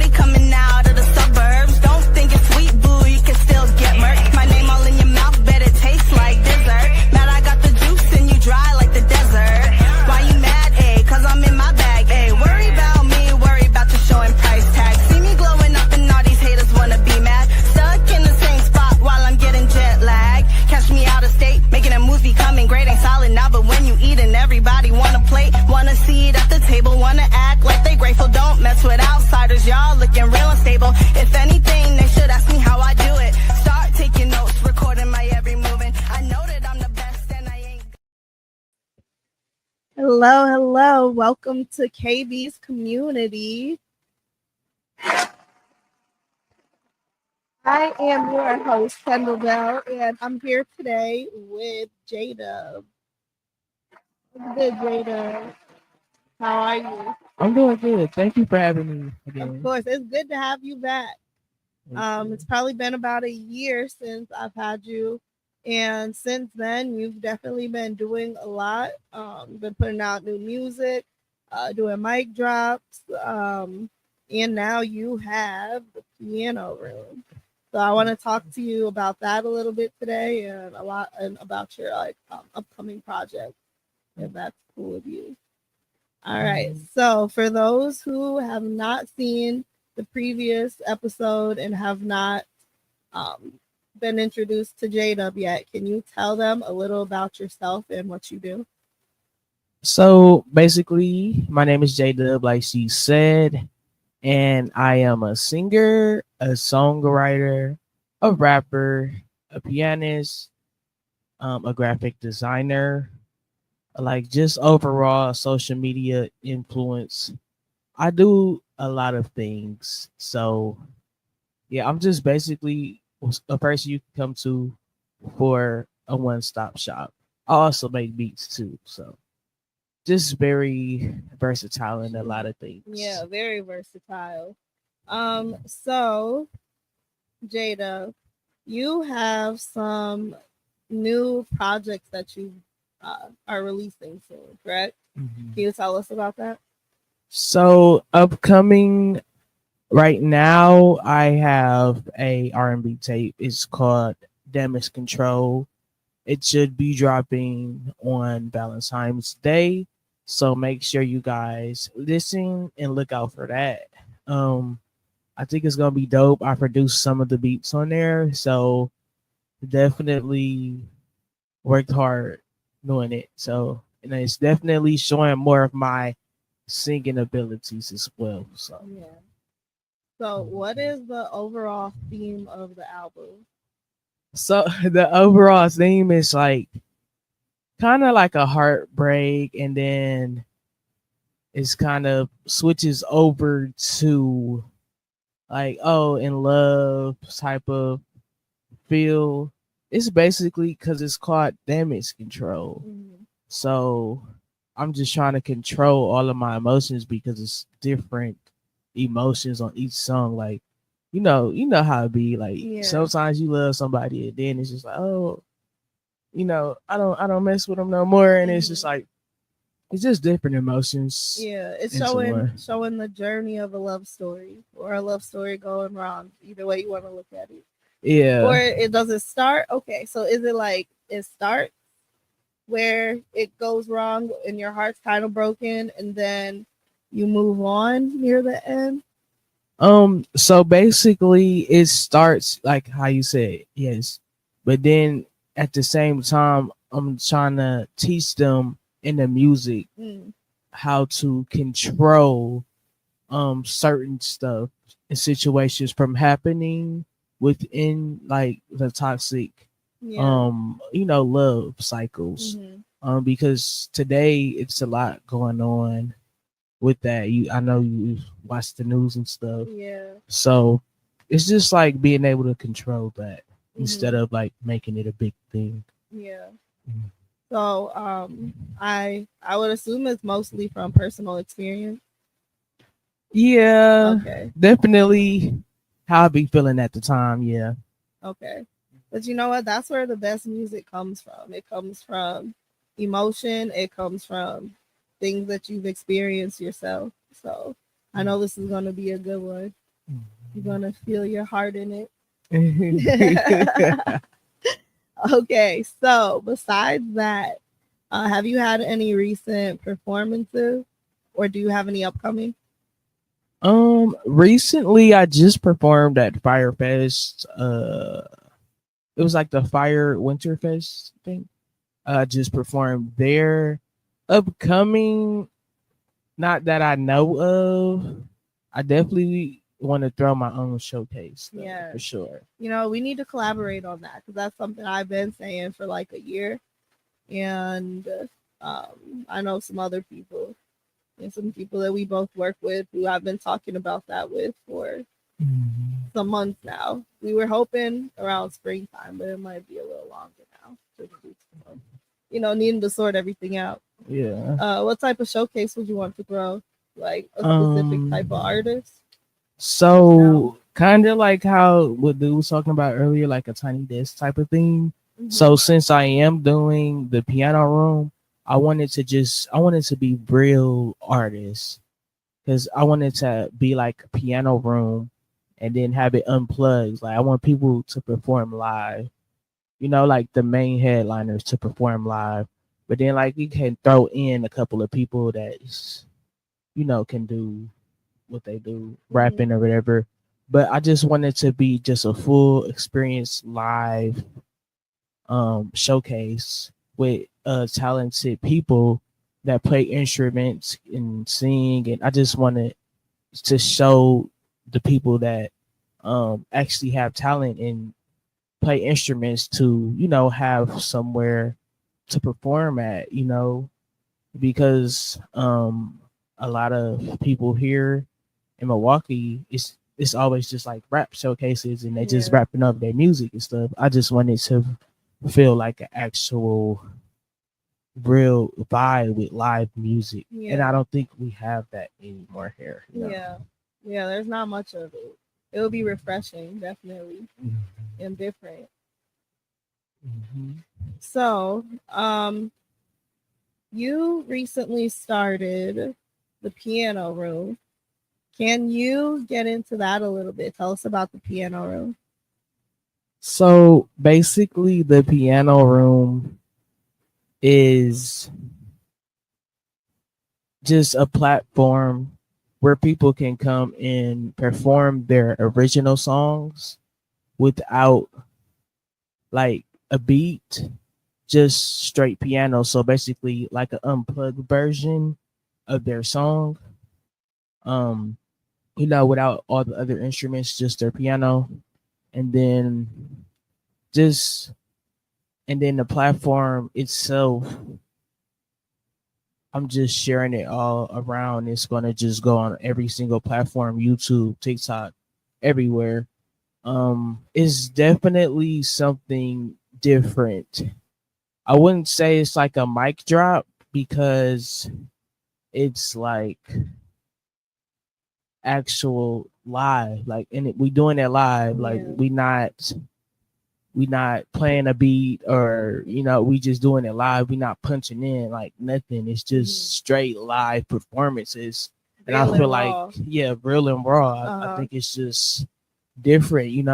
shorty coming out of the suburbs. Don't think it's sweet, boo, you can still get murked. My name all in your mouth, bet it tastes like dessert. Mad I got the juice and you dry like the desert. Why you mad, ayy? Cause I'm in my bag, ayy. Worry about me, worry about the showing price tag. See me glowing up and all these haters wanna be mad. Stuck in the same spot while I'm getting jet lag. Catch me out of state, making a movie coming great. Ain't solid now, but when you eatin', everybody wanna plate. Wanna see it at the table, wanna act like they grateful. Don't mess with outsiders, y'all looking real unstable. If anything, they should ask me how I do it. Start taking notes, recording my every move, and I know that I'm the best and I ain't. Hello. Welcome to KB's Community. I am your host, Kendall Bell, and I'm here today with Jada. Good, Jada. How are you? I'm doing good. Thank you for having me again. Of course, it's good to have you back. It's probably been about a year since I've had you, and since then, you've definitely been doing a lot. Been putting out new music, doing mic drops, and now you have the piano room. So I want to talk to you about that a little bit today, and about your upcoming project, if that's cool with you. All right. So for those who have not seen the previous episode and have not been introduced to Jada yet, can you tell them a little about yourself and what you do? So basically, my name is Jada, like she said, and I am a singer, a songwriter, a rapper, a pianist, a graphic designer, like just overall social media influence. I do a lot of things. So yeah, I'm just basically a person you can come to for a one-stop shop. I also make beats too, so just very versatile in a lot of things. Yeah, very versatile. So Jada, you have some new projects that you are releasing soon, correct? Mm-hmm. Can you tell us about that? So upcoming right now, I have a R&B tape. It's called Damage Control. It should be dropping on Valentine's Day. So make sure you guys listen and look out for that. I think it's gonna be dope. I produced some of the beats on there, so definitely worked hard doing it. So and it's definitely showing more of my singing abilities as well. So yeah. So what is the overall theme of the album? So the overall theme is like kind of like a heartbreak, and then it's kind of switches over to like in love type of feel. It's basically because it's called damage control. Mm-hmm. So I'm just trying to control all of my emotions because it's different emotions on each song. Like you know how it be. Like sometimes you love somebody and then it's just like, oh, I don't mess with them no more, and it's just like it's just different emotions. Yeah, it's showing the journey of a love story or a love story going wrong. Either way you want to look at it. Yeah. Or it doesn't start. Okay, so is it like it starts where it goes wrong and your heart's kind of broken, and then you move on near the end? So basically it starts like how you said, yes. But then at the same time, I'm trying to teach them in the music how to control certain stuff and situations from happening within like the toxic love cycles. Because today it's a lot going on with that. I know you watch the news and stuff. Yeah. So it's just like being able to control that instead of like making it a big thing. Yeah. So I would assume it's mostly from personal experience. Yeah. Okay. Definitely how I be feeling at the time. Yeah. Okay. But you know what? That's where the best music comes from. It comes from emotion. It comes from things that you've experienced yourself. So I know this is going to be a good one. You're gonna feel your heart in it. Mhm. Okay, so besides that, have you had any recent performances, or do you have any upcoming? Recently I just performed at Firefest. It was like the Fire Winterfest thing. I just performed there. Upcoming, not that I know of. I definitely want to throw my own showcase though, Yeah. for sure. We need to collaborate on that because that's something I've been saying for like a year, and I know some other people and some people that we both work with who I've been talking about that with for some months now. We were hoping around springtime, but it might be a little longer now. Just due to, needing to sort everything out. Yeah. What type of showcase would you want to throw? Like a specific type of Um artist? so kind of like how what dude was talking about earlier, like a tiny desk type of thing. So since I am doing the piano room, I wanted to be real artists because I wanted to be like a piano room and then have it unplugged. Like I want people to perform live, like the main headliners to perform live. But then like we can throw in a couple of people that can do what they do, rapping or whatever. But I just wanted to be just a full experience live showcase with talented people that play instruments and sing, and I just wanted to show the people that actually have talent and play instruments to have somewhere to perform at, because a lot of people here in Milwaukee, it's always just like rap showcases and they just rapping up their music and stuff. I just wanted to feel like an actual real vibe with live music. And I don't think we have that anymore here. Yeah, there's not much of it. It will be refreshing, definitely, and different. Mm-hmm. So, you recently started the piano room. Can you get into that a little bit? Tell us about the piano room. So basically, the piano room is just a platform where people can come and perform their original songs without like a beat, just straight piano. So basically, like an unplugged version of their song. Um, without all the other instruments, just their piano, and then just and then the platform itself, I'm just sharing it all around. It's gonna just go on every single platform, YouTube, TikTok, everywhere. It's definitely something different. I wouldn't say it's like a mic drop because it's like actual live, like, and we doing it live, like we not playing a beat or we just doing it live. We not punching in like nothing. It's just straight live performances. And I feel like real and raw. I think it's just different,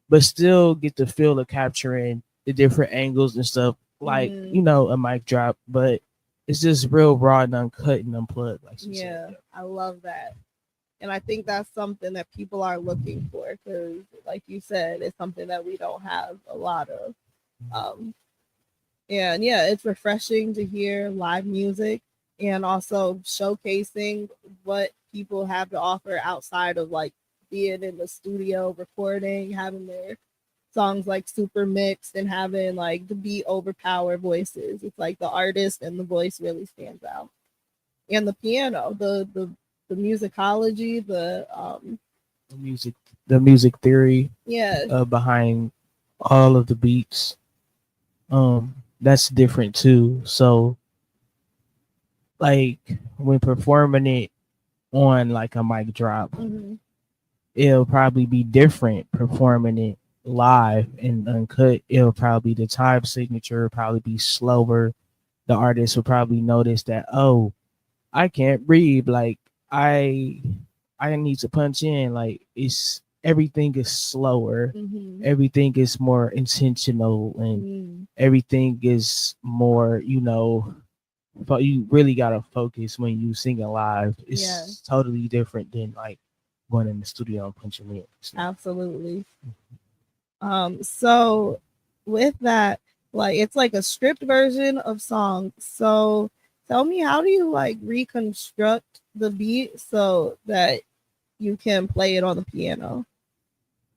but still get the feel of capturing the different angles and stuff, like a mic drop, but it's just real raw and uncut and unplugged, like she said. I love that. And I think that's something that people are looking for because, like you said, it's something that we don't have a lot of. And it's refreshing to hear live music and also showcasing what people have to offer outside of like being in the studio recording, having their songs like super mixed and having like the beat overpower voices. It's like the artist and the voice really stands out. And the piano, the musicology, the music theory yeah, behind all of the beats, that's different too. So like when performing it on like a mic drop, it'll probably be different performing it live and uncut. It'll probably the time signature will probably be slower. The artist will probably notice that, oh, I can't breathe. Like I need to punch in. Like it's everything is slower, Mm-hmm. everything is more intentional, and Mm. everything is more, but you really gotta focus when you singing live. Yeah, It's totally different than like going in the studio and punching in. So, absolutely. So with that, like it's like a stripped version of songs. So tell me, how do you like reconstruct the beat so that you can play it on the piano?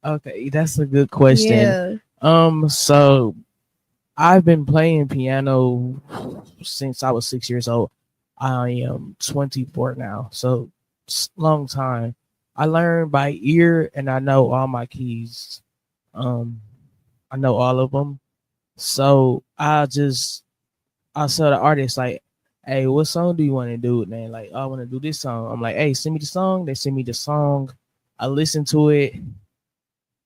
okay, that's a good question. Yeah. So I've been playing piano since I was 6 years old. I am 24 now, so it's a long time. I learned by ear, and I know all my keys. Um, I know all of them. So I'll tell the artist like, "Hey, what song do you want to do?" And they like, "Oh, I want to do this song." I'm like, "Hey, send me the song." They send me the song. I listen to it,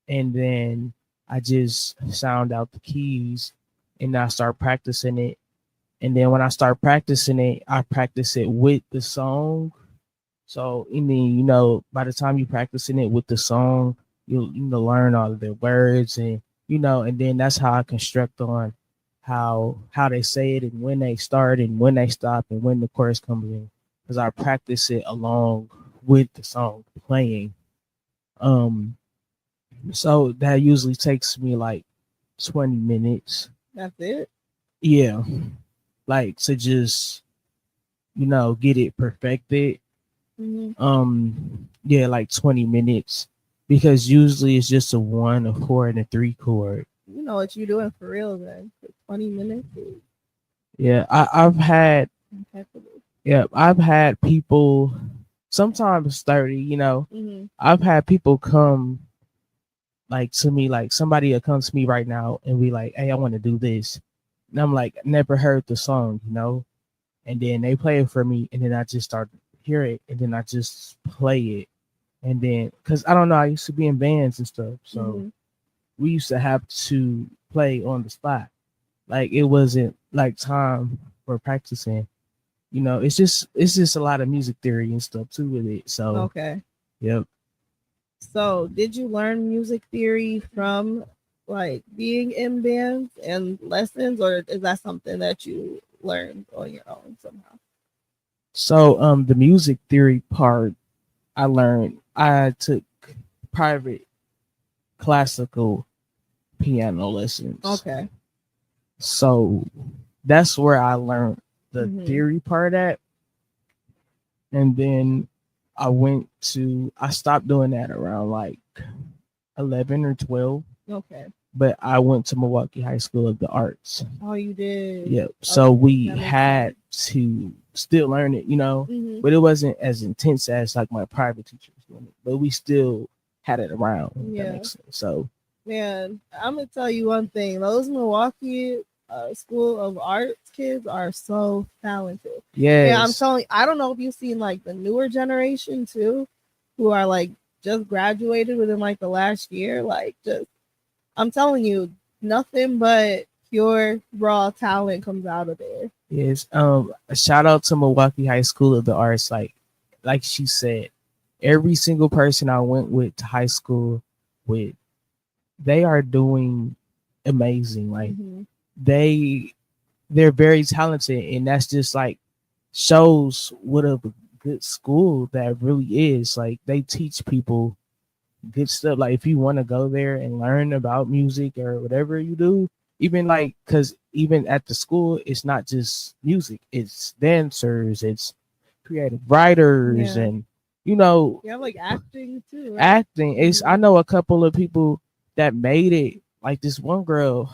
and then I just sound out the keys, and I start practicing it. And then when I start practicing it, I practice it with the song. So, I mean, by the time you practicing it with the song, you'll learn all of the words, and and then that's how I construct on how they say it, and when they start and when they stop and when the chorus comes in, because I practice it along with the song playing. Um, so that usually takes me like 20 minutes. That's it. Yeah, like to just get it perfected. Mm-hmm. Yeah, like 20 minutes, because usually it's just a 1, a 4, and a 3 chord. You know what you're doing for real then. For 20 minutes is Yeah, I've had impeccable. yeah, I've had people, sometimes 30. Mm-hmm. I've had people come like to me, like somebody that comes to me right now and be like, "Hey, I want to do this," and I'm like, "Never heard the song," and then they play it for me, and then I just start to hear it, and then I just play it, and then because I don't know, I used to be in bands and stuff, so Mm-hmm. we used to have to play on the spot. Like it wasn't like time for practicing. It's just a lot of music theory and stuff too with it. So Okay. yep. So, did you learn music theory from like being in bands and lessons, or is that something that you learned on your own somehow? So the music theory part I took private classical piano lessons. Okay. So that's where I learned the Mhm. theory part at. And then I stopped doing that around like 11 or 12, Okay. but I went to Milwaukee High School of the Arts. Oh, you did. Yep. So Okay, we that makes had to still learn it, Mhm. but it wasn't as intense as like my private teachers doing it, but we still had it around. If that Yeah. makes sense. So Man, I'm gonna tell you one thing. Those Milwaukee School of Arts kids are so talented. Yeah, I'm yes, telling you, I don't know if you've seen like the newer generation too, who are like just graduated within like the last year. Like just I'm telling you, nothing but pure raw talent comes out of there. yes. A shout out to Milwaukee High School of the Arts. Like she said, every single person I went with to high school with, they are doing amazing. Like Mm-hmm. they they're very talented, and that's just like shows what a good school that really is. Like they teach people good stuff. Like if you want to go there and learn about music or whatever you do, even like because even at the school, it's not just music, it's dancers, it's creative writers, Yeah. and You have like acting too, right? acting. It's I know a couple of people that made it. Like this one girl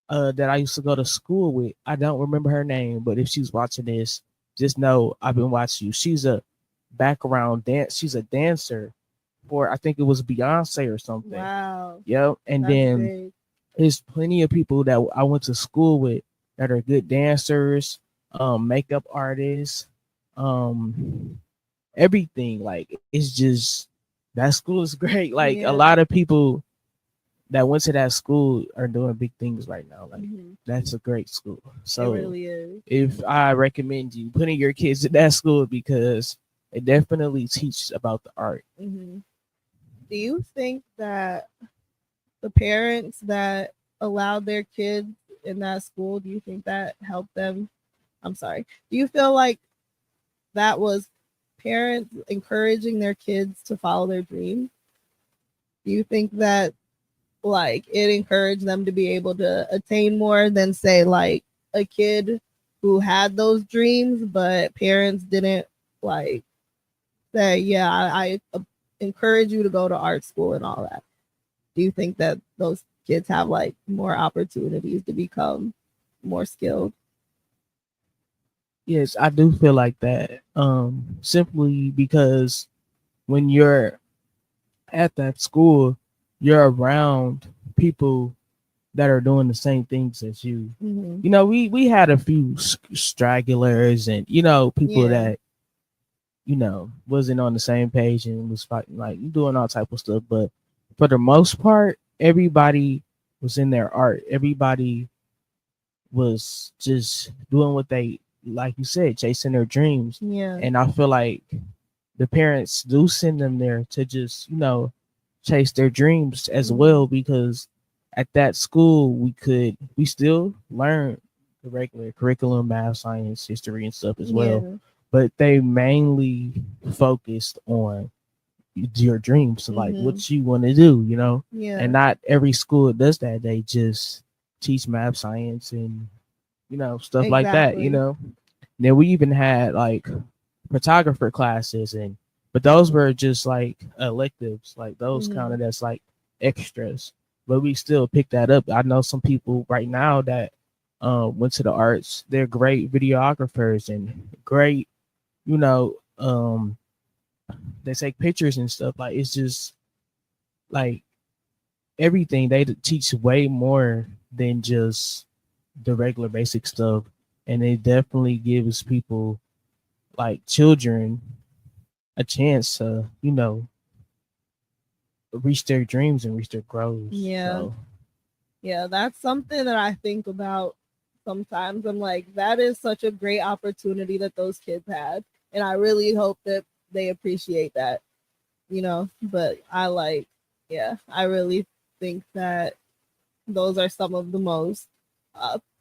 that I used to go to school with. I don't remember her name, but if she's watching this, just know I've been watching you. She's a background dance. She's a dancer for, I think it was Beyonce or something. Wow. Yep. And That's then big. there's plenty of people that I went to school with that are good dancers, makeup artists, um, everything. Like it's just that school is great. Like a Yeah. lot of people that went to that school are doing big things right now. Like Mhm. that's a great school. It So really is. if I recommend you putting your kids in that school, because it definitely teaches about the art. Hmm. Do you think that the parents that allowed their kids in that school, do you think that helped them? I'm sorry. Do you feel like that was parents encouraging their kids to follow their dreams? Do you think that like it encouraged them to be able to attain more than say like a kid who had those dreams but parents didn't like say, yeah, I encourage you to go to art school and all that? Do you think that those kids have like more opportunities to become more skilled? Yes, I do feel like that. Simply because when you're at that school, you're around people that are doing the same things as you. Mm-hmm. You know, we had a few stragglers and people Yeah. that wasn't on the same page and was fighting like doing all type of stuff. But for the most part, everybody was in their art. Everybody was just doing what they, like you said, chasing their dreams. Yeah. And I feel like the parents do send them there to just chase their dreams as well, because at that school we still learn the regular curriculum, math, science, history, and stuff as well. Yeah. But they mainly focused on your dreams, like Mhm. what you want to do, Yeah. and not every school does that. They just teach math, science, and stuff like that. Exactly. Then we even had like photographer classes, but those were just like electives, like those Mhm. counted as like extras. But we still pick that up. I know some people right now that went to the arts. They're great videographers and great, you know, um, they take pictures and stuff. Like it's just like everything they teach way more than just the regular basic stuff, and it definitely gives people like children a chance to reach their dreams and reach their goals. Yeah. So Yeah, that's something that I think about sometimes. I'm like, that is such a great opportunity that those kids had. And I really hope that they appreciate that. But yeah, I really think that those are some of the most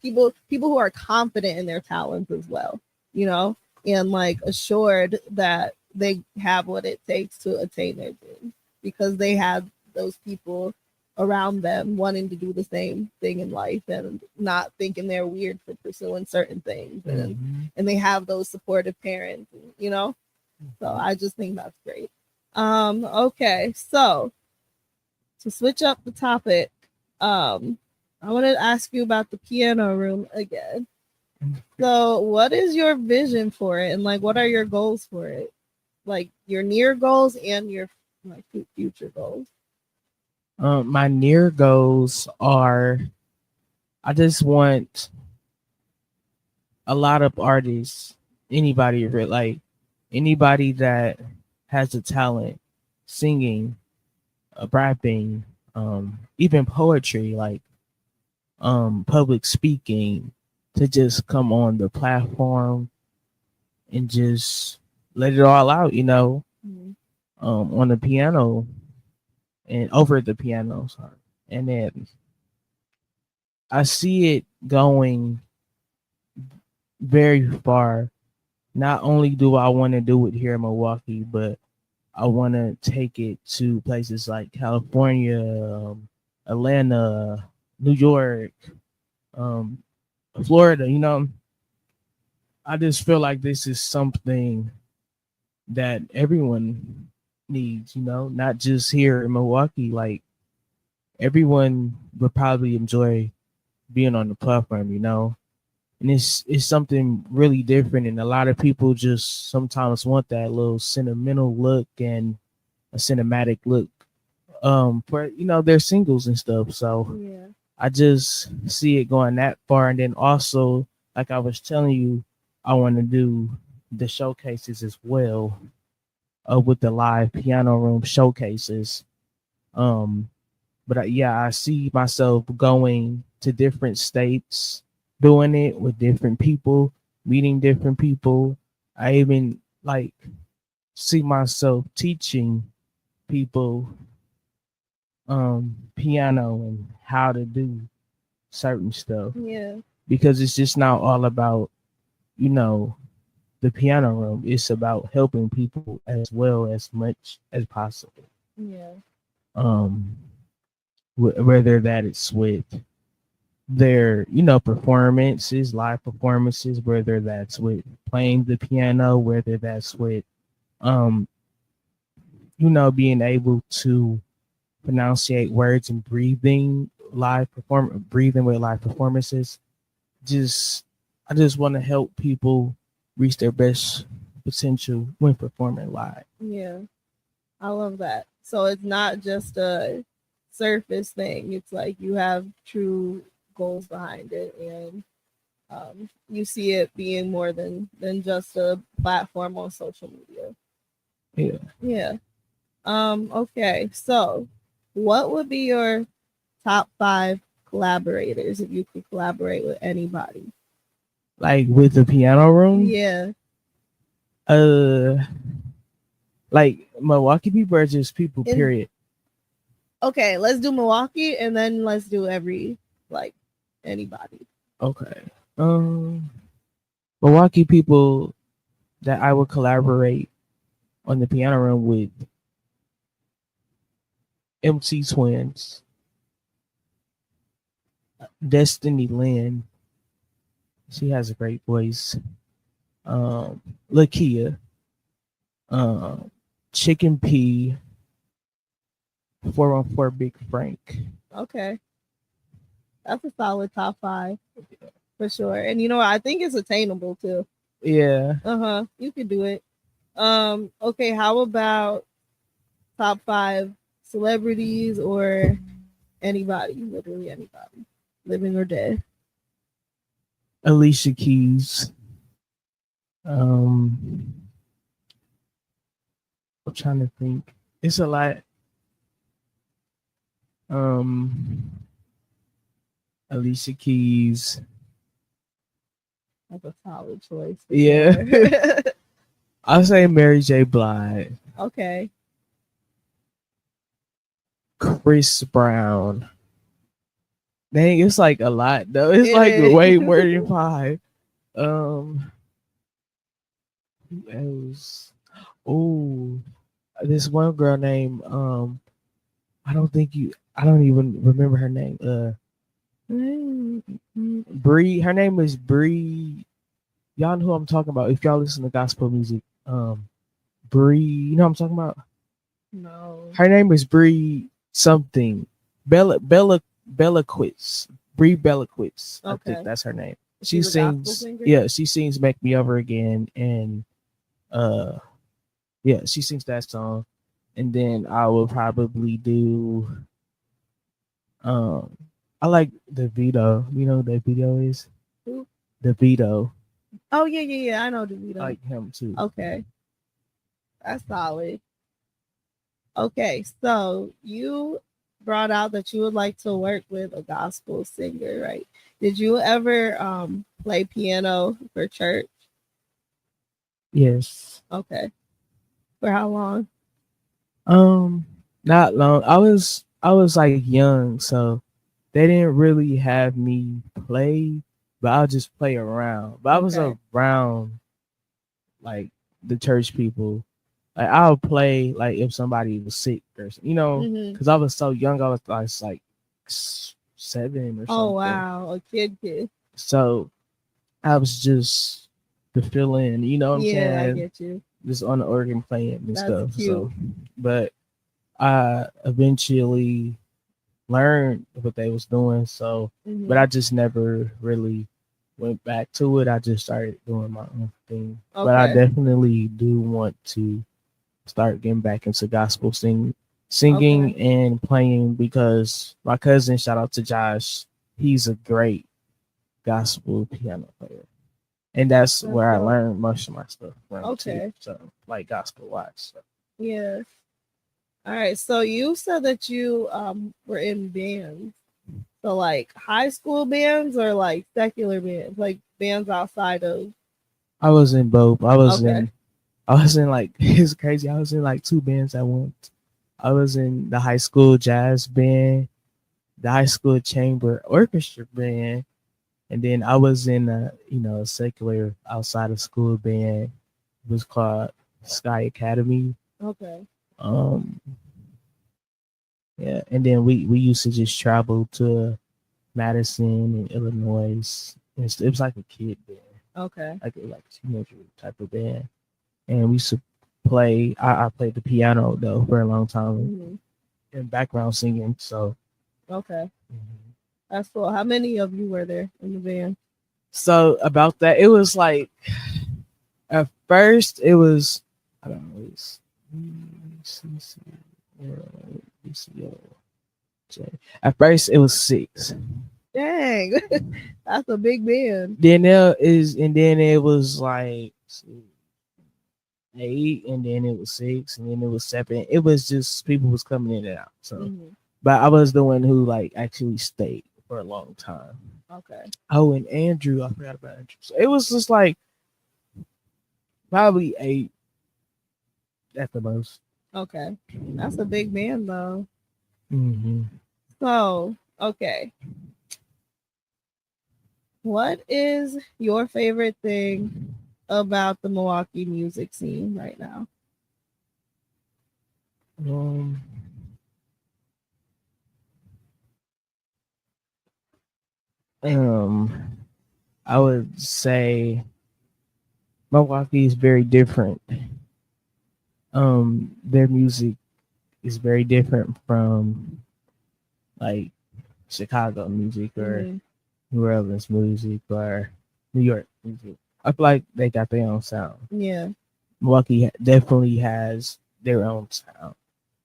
people who are confident in their talents as well, you know, and like assured that they have what it takes to attain their dreams because they have those people around them wanting to do the same thing in life and not thinking they're weird for pursuing certain things, and they have those supportive parents. So I just think that's great. Okay, so to switch up the topic, I want to ask you about the piano room again. So, what is your vision for it, and like, what are your goals for it? Like your near goals and your like future goals. my near goals are, I just want a lot of artists, anybody that has a talent, singing, rapping, even poetry, like public speaking, to just come on the platform and just let it all out, on the piano and over the piano, sorry. And then I see it going very far. Not only do I want to do it here in Milwaukee, but I want to take it to places like California, Atlanta, New York, um, Florida. I just feel like this is something that everyone needs, not just here in Milwaukee. Like everyone would probably enjoy being on the platform, and it's something really different. And a lot of people just sometimes want that little sentimental look and a cinematic look for their singles and stuff. So Yeah. I just see it going that far. And then also, like I was telling you, I want to do the showcases as well, with the live piano room showcases. But I see myself going to different states, doing it with different people, meeting different people. I even like see myself teaching people piano and how to do certain stuff, Yeah. because it's just not all about, you know, the piano room. It's about helping people as well as much as possible. Yeah. Um, whether that it's with their, you know, performances, live performances, whether that's with playing the piano, whether that's with, um, you know, being able to pronunciate words and breathing with live performances. Just, I just want to help people reach their best potential when performing live. Yeah. I love that. So it's not just a surface thing. It's like you have true goals behind it, and you see it being more than just a platform on social media. Yeah. Yeah. Okay. So, what would be your top 5 collaborators if you could collaborate with anybody? Like with the piano room, Yeah. uh, like Milwaukee people are just people, And period. okay, let's do Milwaukee, and then let's do like anybody. Okay. Um, Milwaukee people that I would collaborate on the piano room with: MC Twins, Destiny Lynn. She has a great voice. Lakia, um, Chicken P, 414 Big Frank. Okay. That's a solid top 5 for sure. And you know what? I think it's attainable too. Yeah. Uh-huh. You can do it. Okay, how about top 5 celebrities or anybody, literally anybody, living or dead? Alicia Keys. I'm trying to think. It's a lot. Alicia Keys. That's a solid choice. Yeah. Sure. I'll say Mary J. Blige. Okay. Chris Brown. Dang, it's like a lot though. It's It like is. way more than 5. Who else? Oh, this one girl named I don't even remember her name. Bree. Her name is Bree. Y'all know who I'm talking about. If y'all listen to gospel music, Bree. You know what I'm talking about? No. Her name is Bree something. Bella Quits. Bree Bella Quits. I Okay. think that's her name. She She's a gospel sings. singer? Yeah, she sings "Make Me Over Again" and yeah, she sings that song. And then I will probably do um I like the Vito. You know who the Vito is? Who? The Vito. Oh yeah. I know DeVito. I like him too. Okay. That's solid. Okay, so you brought out that you would like to work with a gospel singer, right? Did you ever play piano for church? Yes. Okay. For how long? Not long. I was like young, so they didn't really have me play, but I'll just play around. But I was Okay. around like the church people. Like I'll play like if somebody was sick or you know, Mhm. because I was so young. I was like 7 or something. Oh wow, a kid. So I was just the fill in. You know what I'm Yeah, I saying? get you. Just on the organ playing and That's stuff. cute. So, but I eventually learned what they was doing. So, Mhm. but I just never really went back to it. I just started doing my own thing. But I Okay. definitely do want to start getting back into gospel singing and playing, because my cousin, shout out to Josh, he's a great gospel piano player. And that's where I dope. learned most of my stuff from Okay. too. So like gospel wise. So. Yes. All right. So you said that you were in bands. So like high school bands or like secular bands, like bands outside of. I was in both. I was Okay. I was in like it's crazy. I was in like two bands at once. I was in the high school jazz band, the high school chamber orchestra band, and then I was in a a secular outside of school band. It was called Sky Academy. Okay. Um, yeah, and then we used to just travel to Madison and Illinois. It was like a kid band, Okay. like a teenager type of band, and we used to play. I played the piano though for a long time Hmm. and background singing. So, Okay. That's cool. How many of you were there in the band? so about that, it was like at first it was I don't know. At first it was six. Dang, that's a big band. Then it was like eight, and then it was six, and then it was seven. It was just people was coming in and out. So, Mhm. but I was the one who like actually stayed for a long time. Okay. Oh, and Andrew, I forgot about Andrew. So it was just like probably eight at the most. Okay. That's a big band though. Mm-hmm. So, okay. What is your favorite thing about the Milwaukee music scene right now? Um, I would say Milwaukee is very different. Their music is very different from like Chicago music or Mhm. New Orleans music or New York music. I feel like they got their own sound. Yeah. Milwaukee definitely has their own sound.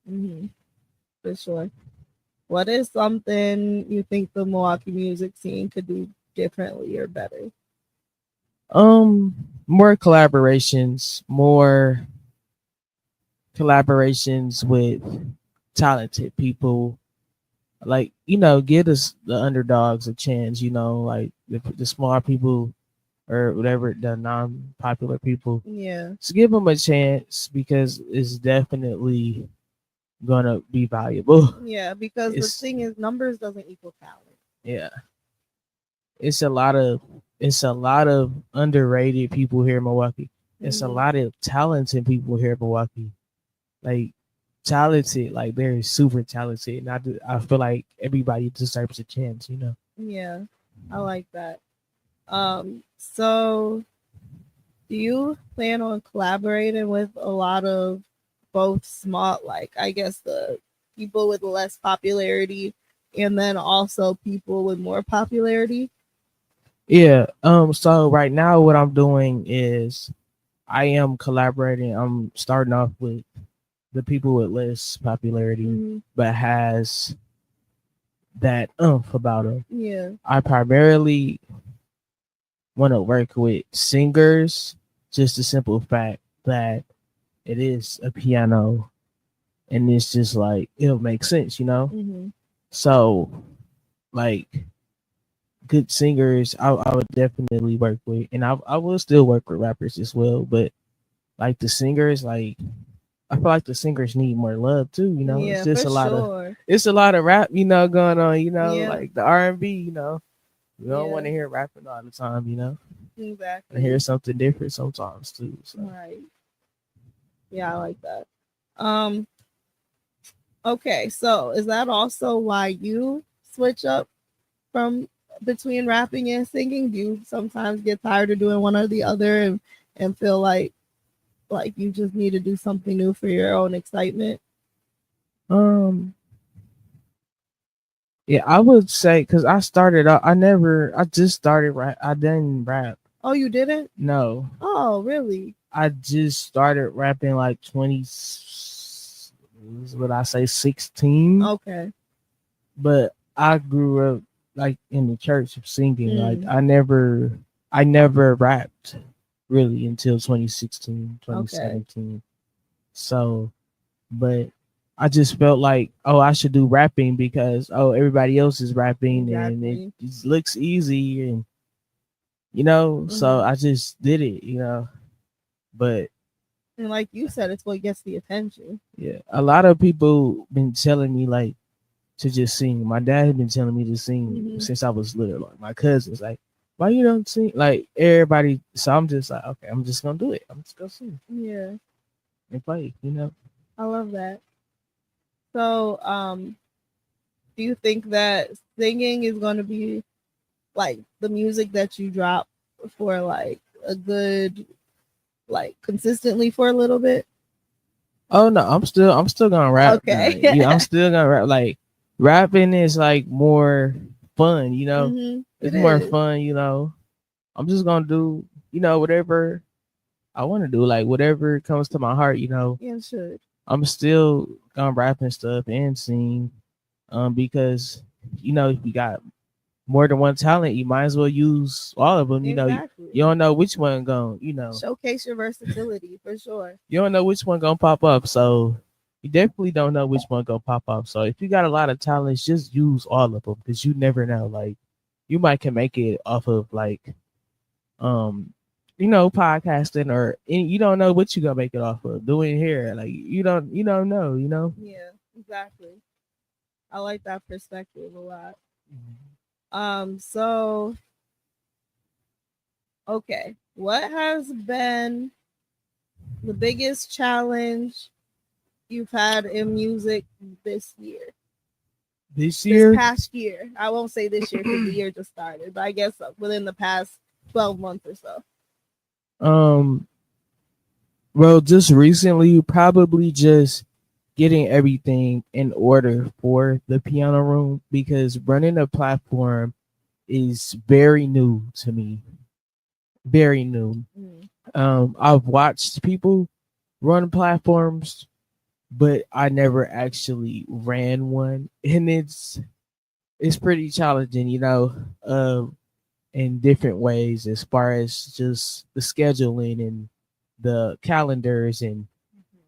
Hmm. For sure. What is something you think the Milwaukee music scene could do differently or better? More collaborations with talented people. Like give us the underdogs a chance. Like the small people or whatever the non-popular people. Yeah. Just give them a chance because it's definitely gonna be valuable. Yeah, because the It's thing is numbers doesn't equal talent. yeah, it's a lot of underrated people here in Milwaukee. It's a Mhm. lot of talented people here in Milwaukee. Like talented, like they're super talented, and I feel like everybody deserves a chance. Yeah. I like that. So do you plan on collaborating with a lot of both small, like I guess the people with less popularity and then also people with more popularity? Yeah. So right now, what I'm doing is I am collaborating. I'm starting off with the people with less popularity, Mhm. but has that about them. Yeah. I primarily want to work with singers, just the simple fact that it is a piano, and it's just like it'll make sense. Hmm. So, like good singers, I would definitely work with, and I will still work with rappers as well. But like the singers, like I feel like the singers need more love too. It's Yeah, just for a lot of sure. rap, going on. Yeah. Like the R&B. We don't want Yeah. to hear rapping all the time. And Exactly. hear something different sometimes too. So Right. Yeah, I like that. Um, okay, so is that also why you switch up from between rapping and singing? Do you sometimes get tired of doing one or the other and feel like you just need to do something new for your own excitement? um yeah, I would say because I started out, I just started rap. I didn't rap. Oh, you didn't? No, Oh, really? I just started rapping like 20. What I say 16, Okay. but I grew up like in the church singing. Like Mm, I never rapped really until 2016, okay. 2017. So, but I just felt like, oh, I should do rapping because everybody else is rapping and it Exactly. just looks easy and so Hmm. I just did it. But And like you said, it's what gets the attention. Yeah, a lot of people been telling me like to just sing. My dad had been telling me to sing since I was little. Like my cousins, like, why you don't sing? Like everybody. So I'm just like, okay, I'm just gonna do it. I'm just gonna sing. Yeah, And play. You know. I love that. So, do you think that singing is going to be like the music that you drop for like a good, like consistently for a little bit? Oh no, I'm still gonna rap. Okay. Yeah, I'm still gonna rap. Like rapping is like more fun. You know, it's It more is. fun. You know, I'm just gonna do whatever I want to do. Like whatever comes to my heart. You know, Yeah, it should. I'm still gonna rap and stuff and sing. Because if you got more than one talent, you might as well use all of them. Exactly. You don't know which one going. Showcase your versatility for sure. You don't know which one gonna pop up. So you definitely don't know which one gonna pop up. So if you got a lot of talents, just use all of them because you never know. Like you might can make it off of like podcasting or you don't know what you gonna make it off of doing here. Like you don't know. Yeah, exactly. I like that perspective a lot. Mm-hmm. So okay, what has been the biggest challenge you've had in music this year? This This year, past year. I won't say this year because the year just started, but I guess within the past 12 months or so. well, just recently, probably just getting everything in order for the piano room because running a platform is very new to me. Very new. I've watched people run platforms, but I never actually ran one, and it's pretty challenging, in different ways as far as just the scheduling and the calendars and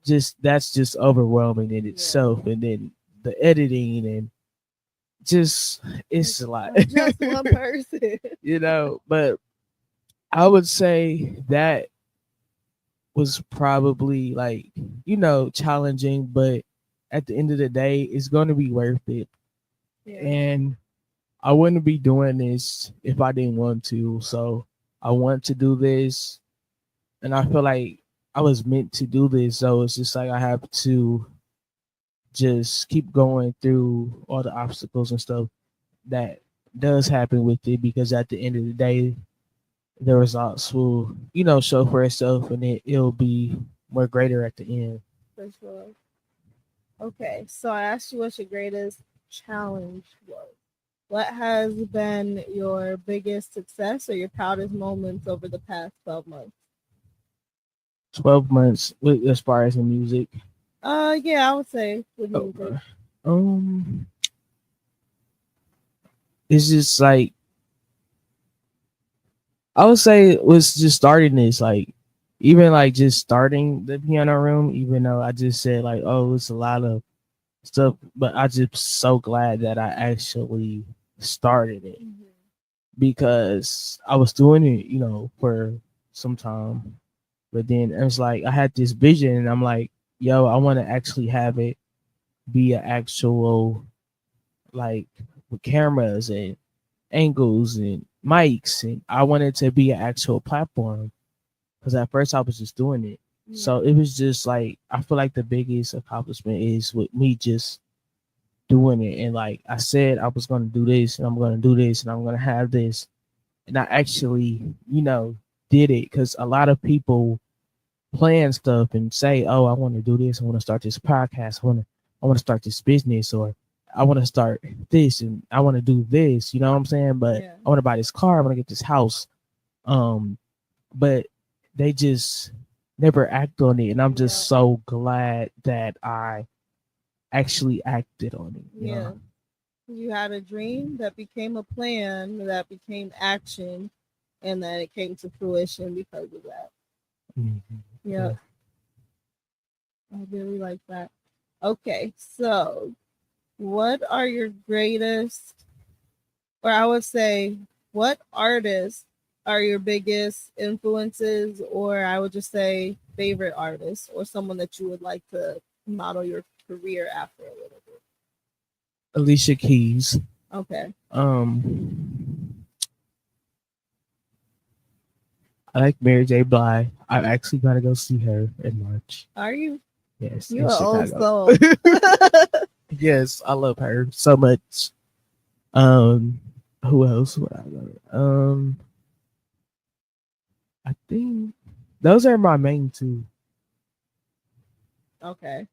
just that's just overwhelming in itself, and then the editing and just it's a lot. Just one person. But I would say that was probably like challenging, but at the end of the day it's going to be worth it. Yeah. And I wouldn't be doing this if I didn't want to. So I want to do this, and I feel like I was meant to do this. So it's just like I have to just keep going through all the obstacles and stuff that does happen with it, because at the end of the day, the results will, show for itself, and it'll be more greater at the end. For sure. Okay, so I asked you what your greatest challenge was. What has been your biggest success or your proudest moments over the past 12 months? 12 months as far as the music. Yeah, I would say with music. It's just like I would say it was just starting this, like even like just starting the piano room, even though I just said like, oh, it's a lot of stuff, but I just so glad that I actually started it because I was doing it, for some time, but then it was like I had this vision, and I'm like, yo, I want to actually have it be an actual like with cameras and angles and mics, and I wanted to be an actual platform because at first I was just doing it. So it was just like I feel like the biggest accomplishment is with me just doing it, and like I said I was going to do this, and I'm going to do this, and I'm going to have this, and I actually did it, because a lot of people plan stuff and say, oh, I want to do this, I want to start this podcast, I want to start this business, or I want to start this, and I want to do this, you know what I'm saying? But I want to buy this car, I want to get this house. But they just never act on it. And I'm just so glad that I actually acted on it. Yeah. You had a dream that became a plan, that became action, and that it came to fruition because of that. Yeah. I really like that. Okay, so what are your greatest, or I would say, what artists are your biggest influences, or I would just say favorite artists, or someone that you would like to model your career after a little bit? Alicia Keys. Okay. I like Mary J. Blige. I'm actually gonna go see her in March. Are you? Yes, You in an old Chicago. soul. Yes, I love her so much. Um, who else would I love? I think those are my main two. Okay.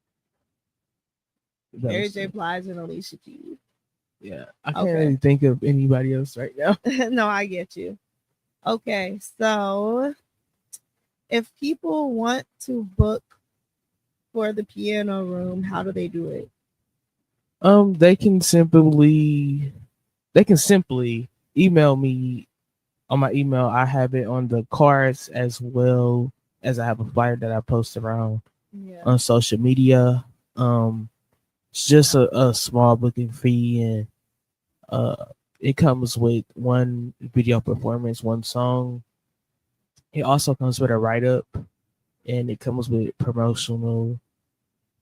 Mary Those J. two. Blige and Alicia Keys. Yeah, I can't Okay. really think of anybody else right now. No, I get you. Okay, so if people want to book for the piano room, how do they do it? They can simply email me on my email. I have it on the cards as well as I have a flyer that I post around Yeah. on social media. It's just a small booking fee, and it comes with one video performance, one song. It also comes with a write up, and it comes with promotional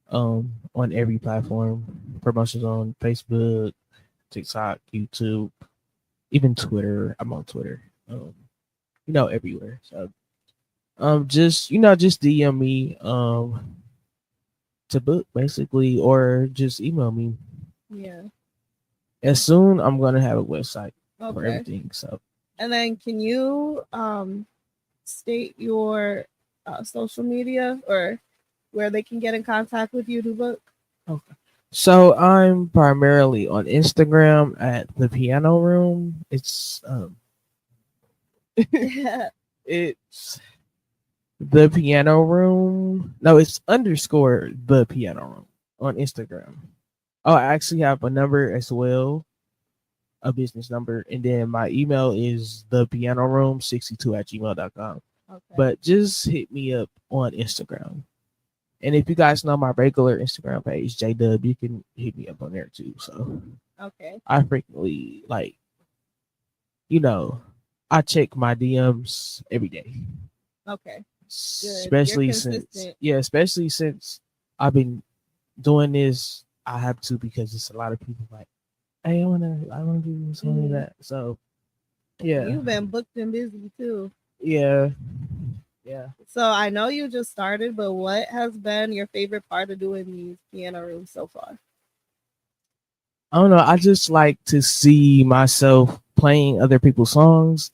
on every platform. Promotions on Facebook, TikTok, YouTube, even Twitter. I'm on Twitter. Everywhere. So just DM me to book basically, or just email me. Yeah. As soon I'm gonna have a website for Okay. everything. So And then can you state your social media or where they can get in contact with you to book? okay. So I'm primarily on Instagram at the Piano Room. It's the Piano Room. No, it's underscore the Piano Room on Instagram. Oh, I actually have a number as well, a business number, and then my email is the piano room 62 at gmail.com. Okay. But just hit me up on Instagram. And if you guys know my regular Instagram page, JDub, you can hit me up on there too. So Okay. I frequently I check my DMs every day. Okay. Especially since I've been doing this, I have to, because it's a lot of people like, hey, I wanna do this, wanna do that. So yeah. You've been booked and busy too. Yeah. So I know you just started, but what has been your favorite part of doing these piano rooms so far? I don't know. I just like to see myself playing other people's songs,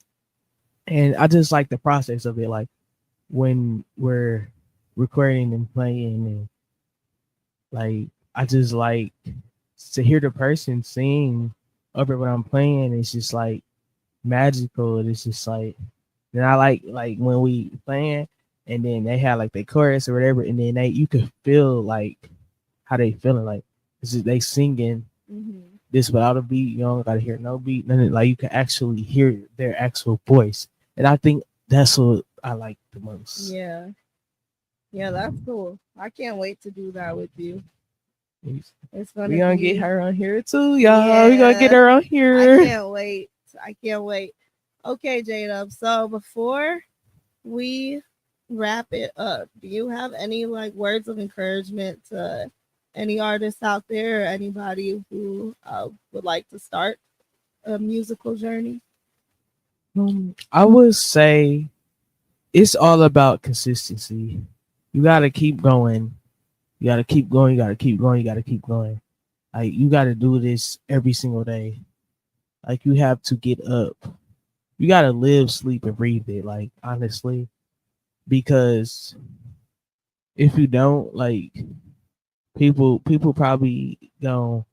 and I just like the process of it. Like when we're recording and playing, and like I just like to hear the person sing over what I'm playing. It's just like magical. It's just like, then I like when we playing, and then they have like the chorus or whatever, and then you could feel like how they feeling, like they singing this without a beat. You don't gotta hear no beat, nothing. Like you can actually hear their actual voice, and I think that's what I like the most. Yeah, that's cool. I can't wait to do that with you. It's We gonna get her on here too, y'all. Yeah, we gonna get her on here. I can't wait. Okay, Jada. So before we wrap it up, do you have any words of encouragement to any artists out there, or anybody who would like to start a musical journey? I would say it's all about consistency. You gotta keep going. You gotta keep going. You gotta keep going. You gotta keep going. Like you gotta do this every single day. Like you have to get up. You gotta live, sleep, and breathe it. Like honestly, because if you don't, people probably gonna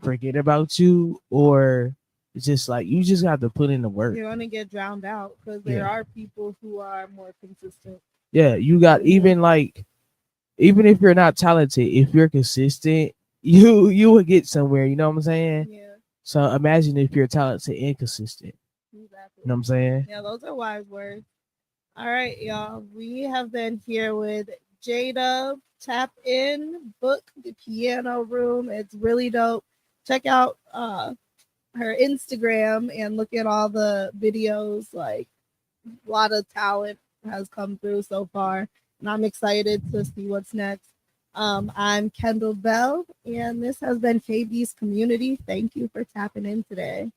forget about you, or it's just like you just have to put in the work. You're gonna get drowned out because there are people who are more consistent. Yeah, you got even if you're not talented, if you're consistent, you will get somewhere. You know what I'm saying? Yeah. So imagine if you're talented and consistent. Exactly. You know what I'm saying? Yeah, those are wise words. All right, y'all. We have been here with Jada. Tap in, book the piano room. It's really dope. Check out her Instagram and look at all the videos. Like a lot of talent has come through so far, and I'm excited to see what's next. I'm Kendall Bell, and this has been KB's Community. Thank you for tapping in today.